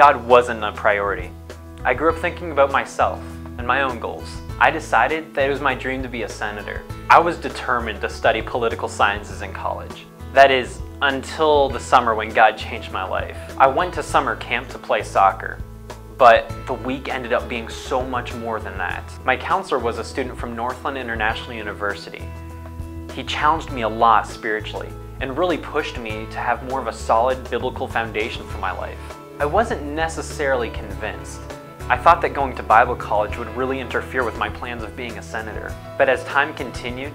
God wasn't a priority. I grew up thinking about myself and my own goals. I decided that it was my dream to be a senator. I was determined to study political sciences in college. That is, until the summer when God changed my life. I went to summer camp to play soccer, but the week ended up being so much more than that. My counselor was a student from Northland International University. He challenged me a lot spiritually and really pushed me to have more of a solid biblical foundation for my life. I wasn't necessarily convinced. I thought that going to Bible college would really interfere with my plans of being a senator. But as time continued,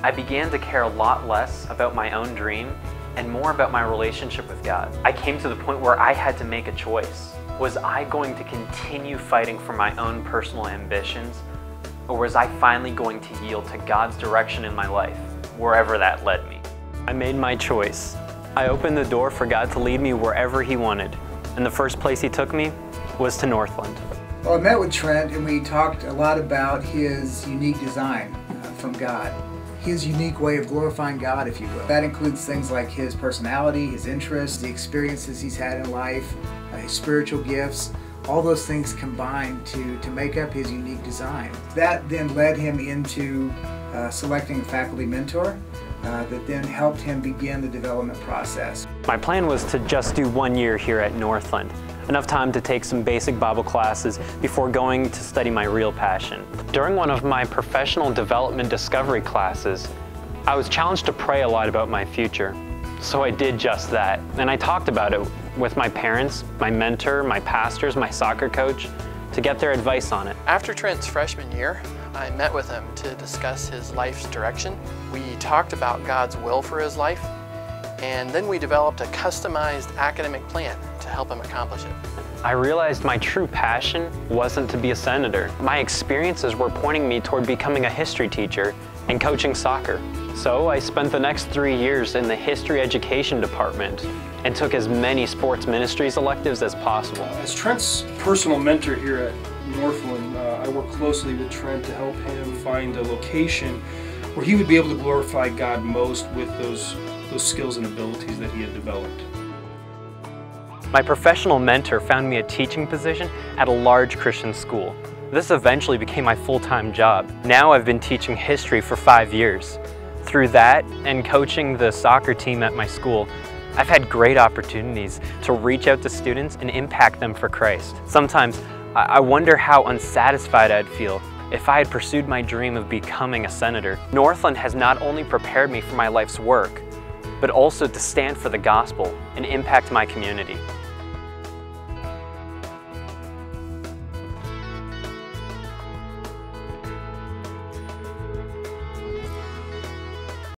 I began to care a lot less about my own dream and more about my relationship with God. I came to the point where I had to make a choice. Was I going to continue fighting for my own personal ambitions, or was I finally going to yield to God's direction in my life, wherever that led me? I made my choice. I opened the door for God to lead me wherever He wanted, and the first place He took me was to Northland. Well, I met with Trent and we talked a lot about his unique design from God. His unique way of glorifying God, if you will. That includes things like his personality, his interests, the experiences he's had in life, his spiritual gifts. All those things combined to make up his unique design. That then led him into selecting a faculty mentor that then helped him begin the development process. My plan was to just do 1 year here at Northland. Enough time to take some basic Bible classes before going to study my real passion. During one of my professional development discovery classes, I was challenged to pray a lot about my future. So I did just that, and I talked about it with my parents, my mentor, my pastors, my soccer coach, to get their advice on it. After Trent's freshman year, I met with him to discuss his life's direction. We talked about God's will for his life, and then we developed a customized academic plan to help him accomplish it. I realized my true passion wasn't to be a senator. My experiences were pointing me toward becoming a history teacher and coaching soccer. So I spent the next 3 years in the history education department and took as many sports ministries electives as possible. As Trent's personal mentor here at Northland, I work closely with Trent to help him find a location where he would be able to glorify God most with those skills and abilities that he had developed. My professional mentor found me a teaching position at a large Christian school. This eventually became my full-time job. Now I've been teaching history for 5 years. Through that and coaching the soccer team at my school, I've had great opportunities to reach out to students and impact them for Christ. Sometimes I wonder how unsatisfied I'd feel if I had pursued my dream of becoming a senator. Northland has not only prepared me for my life's work, but also to stand for the gospel and impact my community.